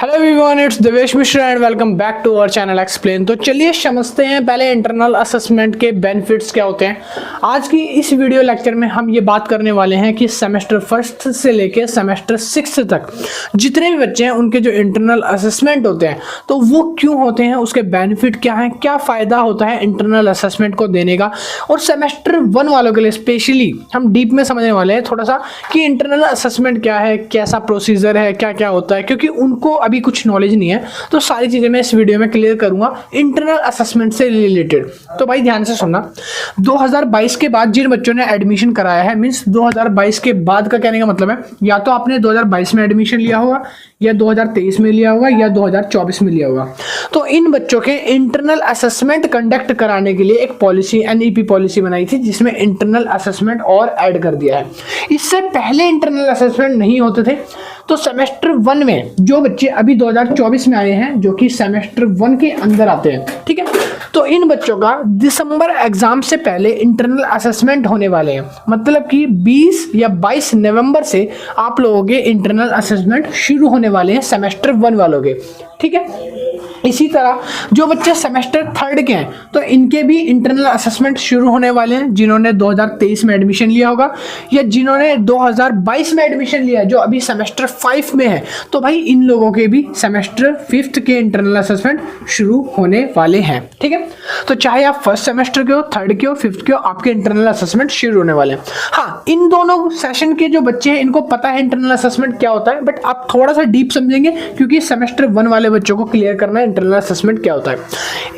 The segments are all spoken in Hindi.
Hello everyone, it's Devesh Mishra and welcome back to our channel Explain. तो चलिए समझते हैं पहले इंटरनल असेसमेंट के बेनिफिट्स क्या होते हैं। आज की इस वीडियो लेक्चर में हम ये बात करने वाले हैं कि सेमेस्टर फर्स्ट से लेके सेमेस्टर सिक्स तक जितने भी बच्चे हैं उनके जो इंटरनल असेसमेंट होते हैं तो वो क्यों होते हैं, उसके बेनिफिट क्या हैं, क्या फ़ायदा होता है इंटरनल असेसमेंट को देने का। और सेमेस्टर वन वालों के लिए स्पेशली हम डीप में समझने वाले हैं थोड़ा सा कि इंटरनल असेसमेंट क्या है, कैसा प्रोसीजर है, क्या क्या होता है, क्योंकि उनको अभी कुछ नॉलेज नहीं है। तो सारी चीजें मैं इस वीडियो में क्लियर करूंगा इंटरनल असेसमेंट से रिलेटेड। तो भाई ध्यान से सुनना, 2022 के बाद जिन बच्चों ने एडमिशन कराया है, मींस 2022 के बाद का कहने का मतलब है या तो आपने 2022 में एडमिशन लिया होगा या 2023 में लिया होगा या 2024 में लिया होगा। तो इन बच्चों के इंटरनल असेसमेंट कंडक्ट कराने के लिए एक पॉलिसी एनईपी पॉलिसी बनाई थी जिसमें इंटरनल असेसमेंट और ऐड कर दिया है। इससे पहले इंटरनल असेसमेंट नहीं होते थे। तो सेमेस्टर वन में जो बच्चे अभी 2024 में आए हैं, जो कि सेमेस्टर वन के अंदर आते हैं, ठीक है, तो इन बच्चों का दिसंबर एग्जाम से पहले इंटरनल असेसमेंट होने वाले हैं। मतलब कि 20 या 22 नवंबर से आप लोगों के इंटरनल असेसमेंट शुरू होने वाले हैं सेमेस्टर वन वालों के, ठीक है। इसी तरह जो बच्चे सेमेस्टर थर्ड के हैं तो इनके भी इंटरनल असेसमेंट शुरू होने वाले हैं, जिन्होंने 2023 में एडमिशन लिया होगा या जिन्होंने 2022 में एडमिशन लिया है जो अभी सेमेस्टर 5 में है। तो भाई इन लोगों के भी सेमेस्टर फिफ्थ के इंटरनल असेसमेंट शुरू होने वाले हैं, ठीक है। तो चाहे आप फर्स्ट सेमेस्टर के हो, थर्ड के हो, फिफ्थ के हो, आपके इंटरनल असेसमेंट शुरू होने वाले हैं। हाँ, इन दोनों सेशन के जो बच्चे हैं इनको पता है इंटरनल असेसमेंट क्या होता है, बट आप थोड़ा सा डीप समझेंगे क्योंकि सेमेस्टर वन वाले बच्चों को क्लियर करना है इंटरनल असेसमेंट क्या होता है।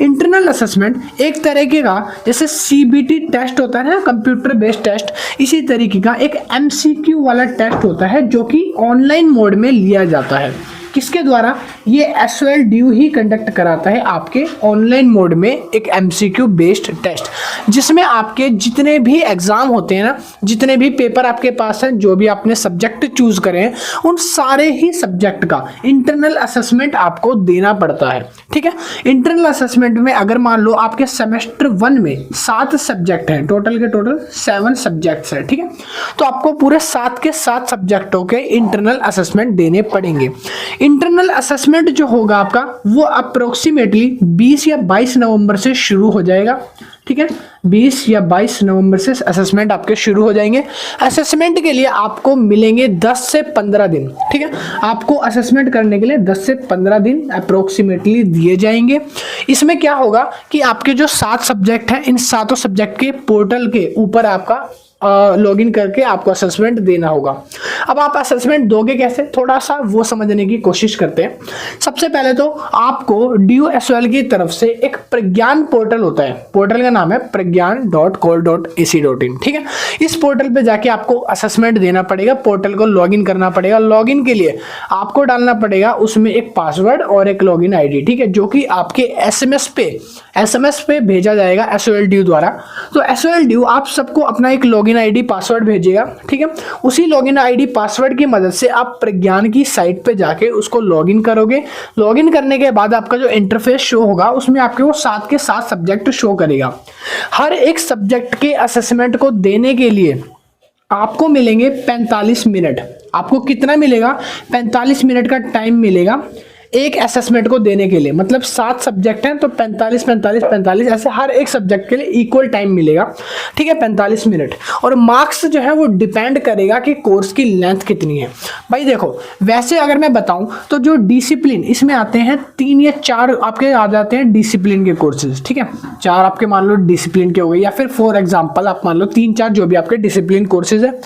इंटरनल असेसमेंट एक तरीके का जैसे सीबीटी टेस्ट होता है ना, कंप्यूटर बेस्ड टेस्ट, इसी तरीके का एक एमसीक्यू वाला टेस्ट होता है जो कि ऑनलाइन मोड में लिया जाता है। किसके द्वारा? ये एसओएलडीयू ही कंडक्ट कराता है आपके ऑनलाइन मोड में एक एमसीक्यू बेस्ड टेस्ट, जिसमें आपके जितने भी एग्जाम होते हैं ना, जितने भी पेपर आपके पास हैं, जो भी आपने सब्जेक्ट चूज करे हैं, उन सारे ही सब्जेक्ट का इंटरनल असेसमेंट आपको देना पड़ता है, ठीक है। इंटरनल असेसमेंट में अगर मान लो आपके सेमेस्टर वन में 7 सब्जेक्ट हैं, टोटल के टोटल 7 सब्जेक्ट्स हैं, ठीक है, तो आपको पूरे 7 के 7 सब्जेक्टों के इंटरनल असेसमेंट देने पड़ेंगे। इंटरनल असेसमेंट जो होगा आपका वो अप्रोक्सीमेटली 20 या 22 नवंबर से शुरू हो जाएगा, ठीक है। 20 या 22 नवंबर से असेसमेंट आपके शुरू हो जाएंगे। असेसमेंट के लिए आपको मिलेंगे 10 से 15 दिन, ठीक है। आपको असेसमेंट करने के लिए 10 से 15 दिन अप्रोक्सीमेटली दिए जाएंगे। इसमें क्या होगा कि आपके जो 7 सब्जेक्ट हैं, इन 7 सब्जेक्ट के पोर्टल के ऊपर आपका लॉगिन करके आपको असेसमेंट देना होगा। अब आप असेसमेंट दोगे कैसे, थोड़ा सा वो समझने की कोशिश करते हैं। सबसे पहले तो आपको DUSOL की तरफ से एक प्रज्ञान पोर्टल होता है, पोर्टल का नाम है pragyan.col.ac.in, ठीक है। इस पोर्टल पे जाके आपको असेसमेंट देना पड़ेगा, पोर्टल को लॉगिन करना पड़ेगा। लॉगिन के लिए आपको डालना पड़ेगा उसमें एक पासवर्ड और एक लॉगिन आईडी, ठीक है, जो कि आपके एसएमएस पे भेजा जाएगा SOLDU द्वारा। तो SOLDU आप सबको अपना एक लॉगिन आईडी पासवर्ड भेजेगा, ठीक है। उसी लॉगिन आईडी पासवर्ड की मदद से आप प्रज्ञान की साइट पे जाके उसको लॉगिन करोगे। लॉगिन करने के बाद आपका जो इंटरफेस शो होगा उसमें आपके वो 7 के 7 सब्जेक्ट शो करेगा। हर एक सब्जेक्ट के असेसमेंट को देने के लिए आपको मिलेंगे 45 मिनट। आपको कितना मिलेगा? 45 मिनट का टाइम मिलेगा एक असेसमेंट को देने के लिए। मतलब 7 सब्जेक्ट हैं तो 45 ऐसे हर एक सब्जेक्ट के लिए इक्वल टाइम मिलेगा, ठीक है, 45 मिनट। और मार्क्स जो है वो डिपेंड करेगा कि कोर्स की लेंथ कितनी है। भाई देखो, वैसे अगर मैं बताऊं तो जो डिसिप्लिन इसमें आते हैं 3 या 4 आपके आ जाते हैं डिसिप्लिन के कोर्सेज, ठीक है। 4 आपके मान लो डिसिप्लिन के हो गए, या फिर फॉर एग्जाम्पल आप मान लो 3-4 जो भी आपके डिसिप्लिन कोर्सेज है।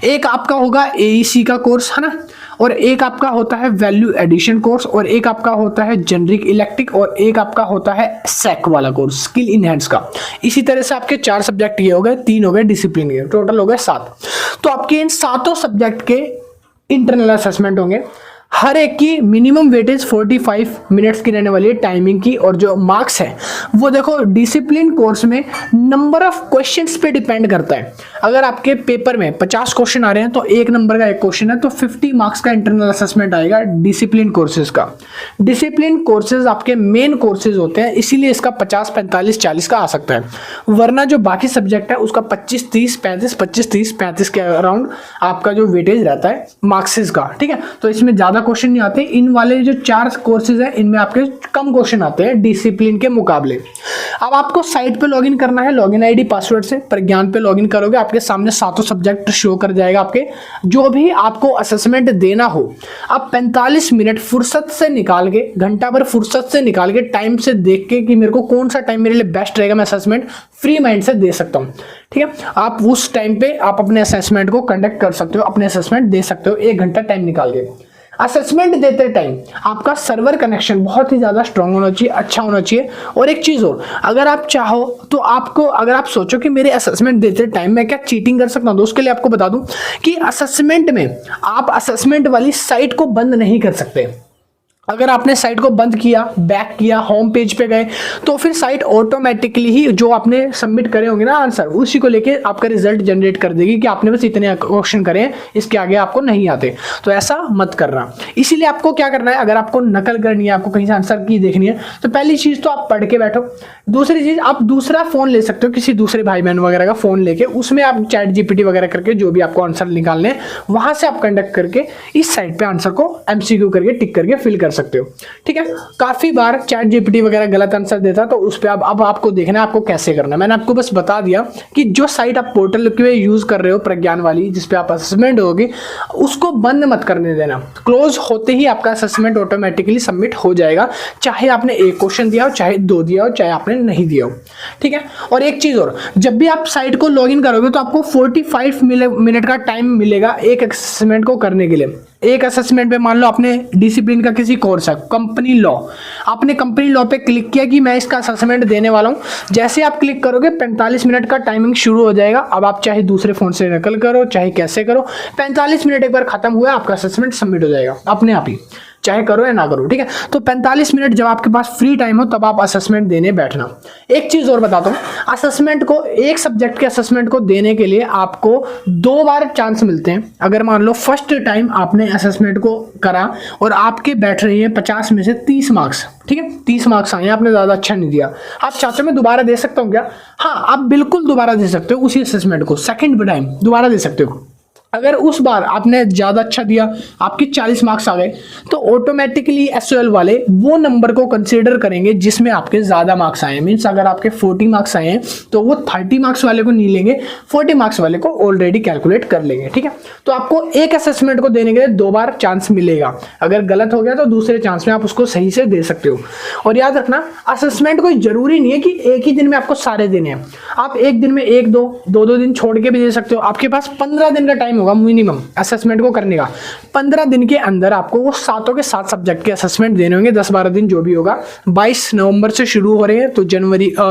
एक आपका होगा AEC का कोर्स, है ना, और एक आपका होता है वैल्यू एडिशन कोर्स, और एक आपका होता है जेनरिक इलेक्ट्रिक, और एक आपका होता है SEC वाला कोर्स, स्किल इनहेंस का। इसी तरह से आपके 4 सब्जेक्ट ये हो गए, 3 हो गए डिसिप्लिन के, टोटल हो गए 7। तो आपके इन 7 सब्जेक्ट के इंटरनल असेसमेंट होंगे। हर एक की मिनिमम वेटेज 45 मिनट्स की रहने वाली है टाइमिंग की। और जो मार्क्स है वो देखो डिसिप्लिन कोर्स में नंबर ऑफ क्वेश्चंस पे डिपेंड करता है। अगर आपके पेपर में 50 क्वेश्चन आ रहे हैं तो 1 नंबर का 1 क्वेश्चन है, तो 50 मार्क्स का इंटरनल असेसमेंट आएगा डिसिप्लिन कोर्सेज का। डिसिप्लिन कोर्सेज आपके मेन कोर्सेज होते हैं, इसीलिए इसका 50, 45, 40 का आ सकता है। वरना जो बाकी सब्जेक्ट है उसका 25, 30, 35, 25, 30, 35 के अराउंड आपका जो वेटेज रहता है मार्क्सेस का, ठीक है। तो इसमें ज्यादा ज्यादा क्वेश्चन नहीं आते। इन वाले जो 4 कोर्सेज हैं इनमें आपके कम क्वेश्चन आते हैं डिसिप्लिन के मुकाबले। अब आपको साइट पे लॉगिन करना है, लॉगिन आईडी पासवर्ड से प्रज्ञान पे लॉगिन करोगे, आपके सामने 7 सब्जेक्ट शो कर जाएगा। आपके जो भी आपको असेसमेंट देना हो, आप 45 मिनट फुर्सत से निकाल के, घंटा भर फुर्सत से निकाल के, टाइम से देख के कि मेरे को कौन सा टाइम मेरे लिए बेस्ट रहेगा, मैं असेसमेंट फ्री माइंड से दे सकता हूँ। ठीक है, आप उस टाइम पे आप अपने असेसमेंट को कंडक्ट कर सकते हो, अपने असेसमेंट दे सकते हो 1 घंटा टाइम निकाल के। असेसमेंट देते टाइम आपका सर्वर कनेक्शन बहुत ही ज़्यादा स्ट्रांग होना चाहिए, अच्छा होना चाहिए। और एक चीज़ और, अगर आप चाहो तो आपको, अगर आप सोचो कि मेरे असेसमेंट देते टाइम मैं क्या चीटिंग कर सकता हूँ, तो उसके लिए आपको बता दूं कि असेसमेंट में आप असेसमेंट वाली साइट को बंद नहीं कर सकते। अगर आपने साइट को बंद किया, बैक किया, होम पेज पे गए, तो फिर साइट ऑटोमेटिकली ही जो आपने सबमिट करे होंगे ना आंसर, उसी को लेके आपका रिजल्ट जनरेट कर देगी कि आपने बस इतने क्वेश्चन करे हैं, इसके आगे आपको नहीं आते। तो ऐसा मत करना। इसीलिए आपको क्या करना है, अगर आपको नकल करनी है, आपको कहीं से आंसर की देखनी है, तो पहली चीज तो आप पढ़ के बैठो। दूसरी चीज, आप दूसरा फोन ले सकते हो, किसी दूसरे भाई बहन वगैरह का फोन लेके, उसमें आप चैट जीपीटी वगैरह करके जो भी आपको आंसर निकालने हैं वहां से आप कंडक्ट करके इस साइट पे आंसर को एमसीक्यू करके टिक करके फिल कर सकते हो। ठीक है, काफी बार चैट जीपीटी वगैरह गलत आंसर देता है, तो उस पे अब आपको देखना है आपको कैसे करना है। मैंने आपको बस बता दिया कि जो साइट आप पोर्टल के यूज कर रहे हो प्रज्ञान वाली, जिसपे आप असेसमेंट होगी, उसको बंद मत करने देना। क्लोज होते ही आपका असेसमेंट ऑटोमेटिकली सबमिट हो जाएगा, चाहे आपने 1 क्वेश्चन दिया हो, चाहे 2 दिया हो, चाहे आपने नहीं दिया हो। ठीक है, और एक चीज और, जब भी आप साइट को लॉगिन करोगे तो आपको 45 मिनट का टाइम मिलेगा एक असेसमेंट को करने के लिए। एक असेसमेंट पे मान लो आपने डिसिप्लिन का किसी कोर्स है, कंपनी लॉ, आपने कंपनी लॉ पे क्लिक किया कि मैं इसका असेसमेंट देने वाला हूं। जैसे आप क्लिक करोगे 45 मिनट का टाइमिंग शुरू हो जाएगा। अब आप चाहे दूसरे फोन से नकल करो, चाहे कैसे करो, 45 मिनट एक बार खत्म हुआ, आपका असेसमेंट सबमिट हो जाएगा अपने आप ही, चाहे करो या ना करो। ठीक है, तो 45 मिनट जब आपके पास फ्री टाइम हो तब आप असेसमेंट देने बैठना। एक चीज और बताता हूँ, असेसमेंट को, एक सब्जेक्ट के असेसमेंट को देने के लिए आपको 2 बार चांस मिलते हैं। अगर मान लो फर्स्ट टाइम आपने असेसमेंट को करा और आपके बैठ रही है 50 में से 30 मार्क्स, ठीक है, 30 मार्क्स आए, आपने ज्यादा अच्छा नहीं दिया, आप चाहते हो मैं दोबारा दे सकता हूँ क्या? हाँ, आप बिल्कुल दोबारा दे सकते हो उसी असेसमेंट को, सेकंड टाइम दोबारा दे सकते हो। अगर उस बार आपने ज्यादा अच्छा दिया, आपके 40 मार्क्स आ गए, तो ऑटोमेटिकली एसओएल वाले वो नंबर को कंसीडर करेंगे जिसमें आपके ज्यादा मार्क्स आए हैं। मींस अगर आपके 40 मार्क्स आए हैं तो वो 30 मार्क्स वाले को नहीं लेंगे, 40 मार्क्स वाले को ऑलरेडी कैलकुलेट कर लेंगे। ठीक है, तो आपको एक असेसमेंट को देने के लिए 2 बार चांस मिलेगा। अगर गलत हो गया तो दूसरे चांस में आप उसको सही से दे सकते हो। और याद रखना, असेसमेंट कोई जरूरी नहीं है कि एक ही दिन में आपको सारे देने हैं। आप एक दिन में 1-2 दिन छोड़ के भी दे सकते हो। आपके पास 15 दिन का टाइम होगा मिनिमम असेसमेंट को करने का। 15 दिन के अंदर आपको वो 7 के 7 सब्जेक्ट के असेसमेंट देने होंगे, 10-12 दिन जो भी होगा। 22 नवंबर से शुरू हो रहे हैं, तो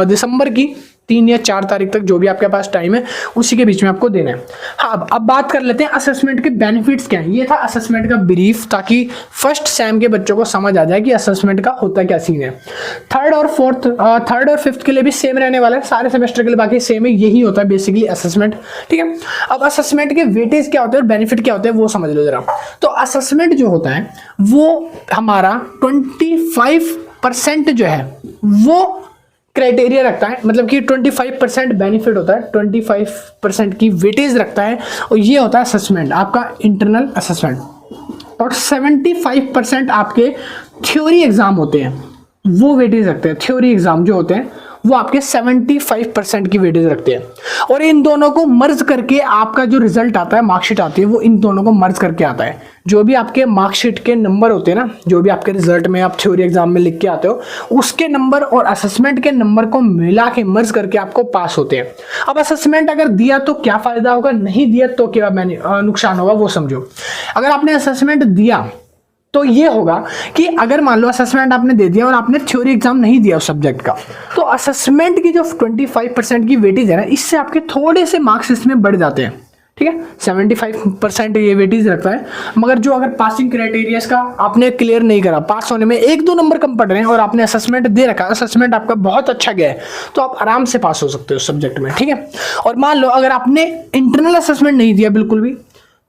दिसंबर की 3 या 4 तारीख तक जो भी आपके पास टाइम है उसी के बीच में आपको देना है। हाँ, अब बात कर लेते हैं असेसमेंट के बेनिफिट्स क्या हैं। ये था असेसमेंट का ब्रीफ, ताकि फर्स्ट सेम के बच्चों को समझ आ जाए कि असेसमेंट का होता क्या सीन है। थर्ड और फिफ्थ के लिए भी सेम रहने वाला है, सारे सेमेस्टर के लिए बाकी सेम है, यही होता है बेसिकली असेसमेंट। ठीक है, अब असेसमेंट के वेटेज क्या होते हैं और बेनिफिट क्या होते हैं वो समझ लो जरा। तो असेसमेंट जो होता है वो हमारा 25% जो है वो क्राइटेरिया रखता है, मतलब कि 25% बेनिफिट होता है, 25% की वेटेज रखता है, और ये होता है असेसमेंट, आपका इंटरनल असेसमेंट। और 75% आपके थ्योरी एग्जाम होते हैं, वो वेटेज रखते हैं। थ्योरी एग्जाम जो होते हैं वो आपके 75% की वेटेज रखते हैं। और इन दोनों को मर्ज करके आपका जो रिजल्ट आता है, मार्कशीट आती है, वो इन दोनों को मर्ज करके आता है। जो भी आपके मार्कशीट के नंबर होते हैं ना, जो भी आपके रिजल्ट में आप थ्योरी एग्जाम में लिख के आते हो, उसके नंबर और असेसमेंट के नंबर को मिला के मर्ज करके आपको पास होते हैं। अब असेसमेंट अगर दिया तो क्या फायदा होगा, नहीं दिया तो क्या नुकसान होगा, वो समझो। अगर आपने असेसमेंट दिया तो ये होगा कि अगर मान लो असेसमेंट आपने दे दिया और आपने थ्योरी एग्जाम नहीं दिया उस सब्जेक्ट का, तो असेसमेंट की जो 25% की वेटेज है ना, इससे आपके थोड़े से मार्क्स इसमें बढ़ जाते हैं। ठीक है, 75% ये वेटेज रखता है। मगर जो अगर पासिंग क्राइटेरिया का आपने क्लियर नहीं करा, पास होने में 1-2 नंबर कम पड़ रहे हैं और आपने असेसमेंट दे रखा, असेसमेंट आपका बहुत अच्छा गया है, तो आप आराम से पास हो सकते हो उस सब्जेक्ट में। ठीक है, और मान लो अगर आपने इंटरनल असेसमेंट नहीं दिया बिल्कुल भी,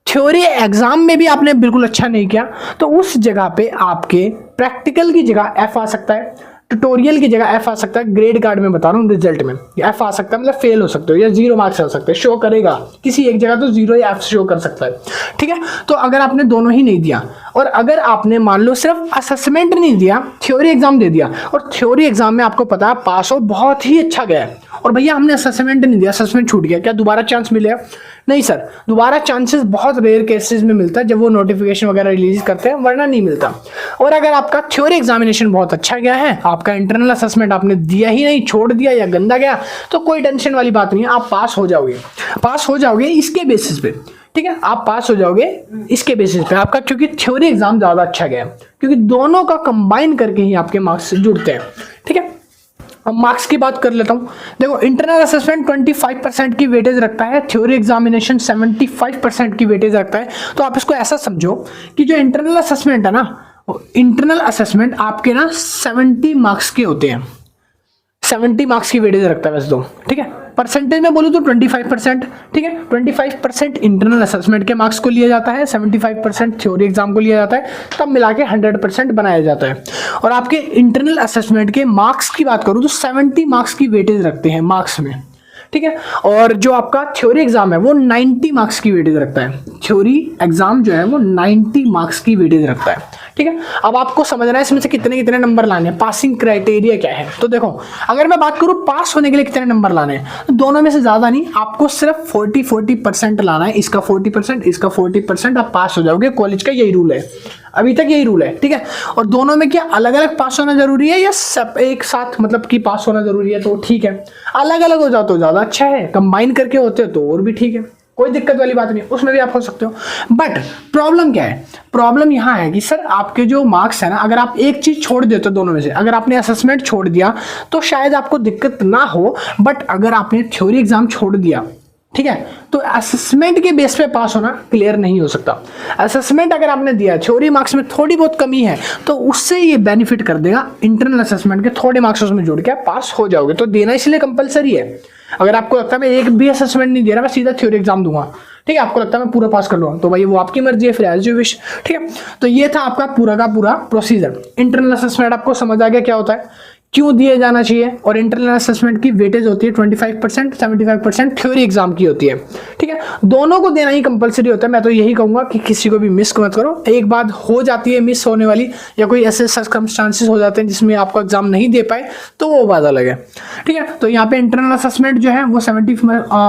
थ्योरी एग्जाम में भी आपने बिल्कुल अच्छा नहीं किया, तो उस जगह पे आपके प्रैक्टिकल की जगह F आ सकता है, ट्यूटोरियल की जगह एफ आ सकता है, ग्रेड कार्ड में बता रहा हूँ रिजल्ट में एफ आ सकता है, मतलब फेल हो सकते हो या 0 मार्क्स आ सकते हैं, शो करेगा किसी एक जगह तो 0 या एफ शो कर सकता है, ठीक है। तो अगर आपने दोनों ही नहीं दिया और अगर आपने मान लो सिर्फ असेसमेंट नहीं दिया, थ्योरी एग्जाम दे दिया और थ्योरी एग्जाम में आपको पता है पास हो बहुत ही अच्छा गया है, और भैया हमने असेसमेंट नहीं दिया, असेसमेंट छूट गया, क्या दोबारा चांस मिलेगा? नहीं सर, दोबारा चांसेस बहुत रेयर केसेस में मिलता है जब वो नोटिफिकेशन वगैरह रिलीज करते हैं, वरना नहीं मिलता। और अगर आपका थ्योरी एग्जामिनेशन बहुत अच्छा गया है, आपका इंटरनल असेसमेंट आपने दिया ही नहीं, छोड़ दिया या गंदा गया, तो कोई टेंशन वाली बात नहीं है, आप पास हो जाओगे, पास हो जाओगे इसके बेसिस पे, ठीक है, आप पास हो जाओगे इसके बेसिस पे आपका, क्योंकि थ्योरी एग्जाम ज्यादा अच्छा गया है, क्योंकि दोनों का कंबाइन करके ही आपके मार्क्स जुड़ते हैं, ठीक है। अब मार्क्स की बात कर लेता हूं। देखो इंटरनल असेसमेंट 25% की वेटेज रखता है, थ्योरी एग्जामिनेशन 75% की वेटेज रखता है। तो आप इसको ऐसा समझो कि जो इंटरनल असेसमेंट है ना, इंटरनल असेसमेंट आपके ना 70 मार्क्स के होते हैं, 70 मार्क्स की वेटेज रखता है वैसे तो, ठीक है। परसेंटेज में बोलूँ तो 25%, ठीक है, 25% इंटरनल असेसमेंट के मार्क्स को लिया जाता है, 75% थ्योरी एग्जाम को लिया जाता है, तब मिला के 100% बनाया जाता है। और आपके इंटरनल असेसमेंट के मार्क्स की बात करूँ तो 70 मार्क्स की वेटेज रखते हैं मार्क्स में, ठीक है। और जो आपका थ्योरी एग्जाम है वो 90 मार्क्स की वेटेज रखता है, थ्योरी एग्जाम जो है वो 90 मार्क्स की वेटेज रखता है, ठीक है। अब आपको समझना है इसमें से कितने कितने नंबर लाने हैं, पासिंग क्राइटेरिया क्या है। तो देखो अगर मैं बात करूं पास होने के लिए कितने नंबर लाने हैं, तो दोनों में से ज्यादा नहीं, आपको सिर्फ 40% लाना है, इसका 40%, इसका 40%, आप पास हो जाओगे। कॉलेज का यही रूल है, अभी तक यही रूल है, ठीक है। और दोनों में क्या अलग अलग पास होना जरूरी है या सब एक साथ मतलब कि पास होना जरूरी है? तो ठीक है, अलग अलग हो जाओ तो ज्यादा अच्छा है, कंबाइन करके होते हो तो और भी ठीक है, कोई दिक्कत वाली बात नहीं, उसमें भी आप हो सकते हो। बट प्रॉब्लम क्या है? प्रॉब्लम यहाँ है कि सर आपके जो मार्क्स है ना, अगर आप एक चीज छोड़ देते हो दोनों में से, अगर आपने असेसमेंट छोड़ दिया तो शायद आपको दिक्कत ना हो, बट अगर आपने थ्योरी एग्जाम छोड़ दिया, ठीक है, तो असेसमेंट के बेस पे पास होना क्लियर नहीं हो सकता। असेसमेंट अगर आपने दिया, थ्योरी मार्क्स में थोड़ी बहुत कमी है, तो उससे ये बेनिफिट कर देगा, इंटरनल असेसमेंट के थोड़े मार्क्स उसमें जोड़ के पास हो जाओगे। तो देना इसलिए कंपलसरी है। अगर आपको लगता है मैं एक भी असेसमेंट नहीं दे रहा, मैं सीधा थ्योरी एग्जाम दूंगा, ठीक है, आपको लगता है मैं पूरा पास कर लूंगा, तो भाई वो आपकी मर्जी है, फिर एज यू विश, ठीक है। तो ये था आपका पूरा का पूरा प्रोसीजर। इंटरनल असेसमेंट आपको समझ आ गया क्या होता है, क्यों दिए जाना चाहिए, और इंटरनल असेसमेंट की वेटेज होती है 25%, 75% थ्योरी एग्जाम की होती है, ठीक है। दोनों को देना ही कंपलसरी होता है। मैं तो यही कहूंगा कि किसी को भी मिस मत करो। एक बात हो जाती है मिस होने वाली, या कोई ऐसे सर्कमस्टांसेस हो जाते हैं जिसमें आपको एग्जाम नहीं दे पाए, तो वो बात अलग है, ठीक है। तो यहाँ पे इंटरनल असेसमेंट जो है वो 70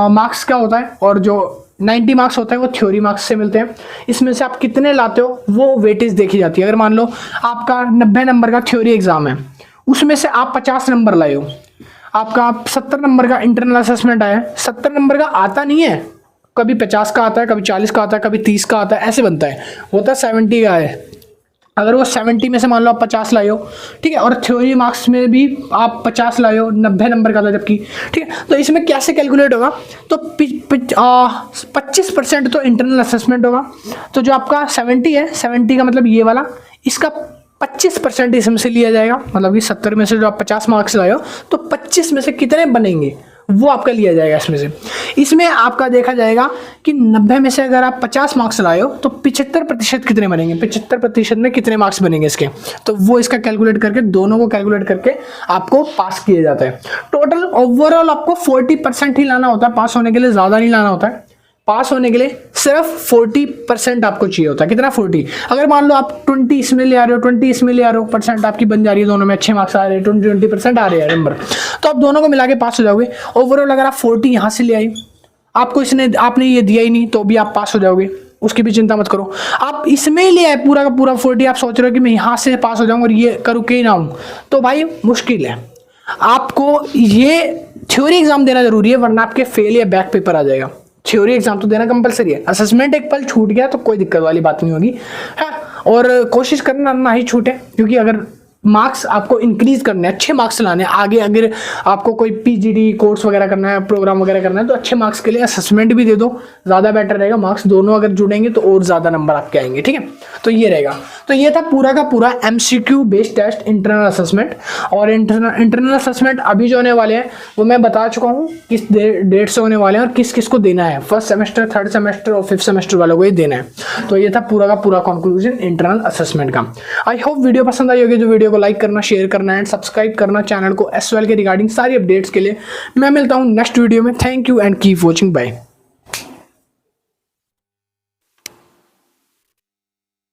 मार्क्स का होता है, और जो 90 मार्क्स होता है वो थ्योरी मार्क्स से मिलते हैं। इसमें से आप कितने लाते हो वो वेटेज देखी जाती है। अगर मान लो आपका 90 नंबर का थ्योरी एग्जाम है, उसमें से आप 50 नंबर लाए हो, आपका 70 नंबर का इंटरनल असेसमेंट आया, 70 नंबर का आता नहीं है, कभी 50 का आता है, कभी 40 का आता है, कभी 30 का आता है, ऐसे बनता है, होता 70 का है। अगर वो 70 में से मान लो आप 50 लाए हो, ठीक है, और थ्योरी मार्क्स में भी आप 50 लाए हो, 90 नंबर का था जबकि, ठीक है, तो इसमें कैसे कैलकुलेट होगा, तो 25% तो इंटरनल असेसमेंट होगा। तो जो आपका 70 है, 70 का मतलब ये वाला, इसका 25% इसमें से लिया जाएगा, मतलब कि 70 में से जो आप 50 मार्क्स लाए हो, तो 25 में से कितने बनेंगे वो आपका लिया जाएगा इसमें से। इसमें आपका देखा जाएगा कि 90 में से अगर आप 50 मार्क्स लाए हो तो 75% कितने बनेंगे, 75% में कितने मार्क्स बनेंगे इसके, तो वो इसका कैलकुलेट करके, दोनों को कैलकुलेट करके आपको पास किया जाता है। टोटल ओवरऑल आपको 40% ही लाना होता है पास होने के लिए, ज्यादा नहीं लाना होता है। पास होने के लिए सिर्फ 40% आपको चाहिए होता है। कितना? 40। अगर मान लो आप 20 इसमें ले आ रहे हो, 20 इसमें ले आ रहे हो, परसेंट आपकी बन जा रही है, दोनों में अच्छे मार्क्स आ रहे हैं, 20% आ रहे हैं नंबर, तो आप दोनों को मिला के पास हो जाओगे। ओवरऑल अगर आप 40 यहाँ से ले आई, आपको आपने ये दिया ही नहीं, तो भी आप पास हो जाओगे, उसकी भी चिंता मत करो। आप इसमें ले आए पूरा का पूरा 40, आप सोच रहे हो कि मैं यहाँ से पास हो जाऊँ और ये करूँ के ना हूँ, तो भाई मुश्किल है। आपको ये थ्योरी एग्जाम देना जरूरी है, वरना आपके फेल या बैक पेपर आ जाएगा। थ्योरी एग्जाम तो देना कंपलसरी है। असेसमेंट एक पल छूट गया तो कोई दिक्कत वाली बात नहीं होगी, हाँ, और कोशिश करना ना ही छूटे, क्योंकि अगर मार्क्स आपको इंक्रीज करने, अच्छे मार्क्स लाने आगे, अगर आपको कोई पीजीडी कोर्स वगैरह करना है, प्रोग्राम वगैरह करना है, तो अच्छे मार्क्स के लिए असेसमेंट भी दे दो, ज़्यादा बेटर रहेगा। मार्क्स दोनों अगर जुड़ेंगे तो और ज़्यादा नंबर आपके आएंगे, ठीक है। तो ये रहेगा। तो ये था पूरा का पूरा MCQ based test internal assessment. और इंटरनल असेसमेंट अभी जो होने वाले हैं वो मैं बता चुका हूँ किस डेट से होने वाले हैं और किस किस को देना है। फर्स्ट सेमेस्टर, थर्ड सेमेस्टर और फिफ्थ सेमेस्टर वालों को ही देना है। तो ये था पूरा का पूरा कंक्लूजन इंटरनल असेसमेंट का। आई होप वीडियो पसंद आई होगी। जो वीडियो को को लाइक करना, शेयर करना एंड सब्सक्राइब करना चैनल को SOL के रिगार्डिंग सारी अपडेट्स के लिए। मैं मिलता हूँ नेक्स्ट वीडियो में। Thank you and keep watching, bye.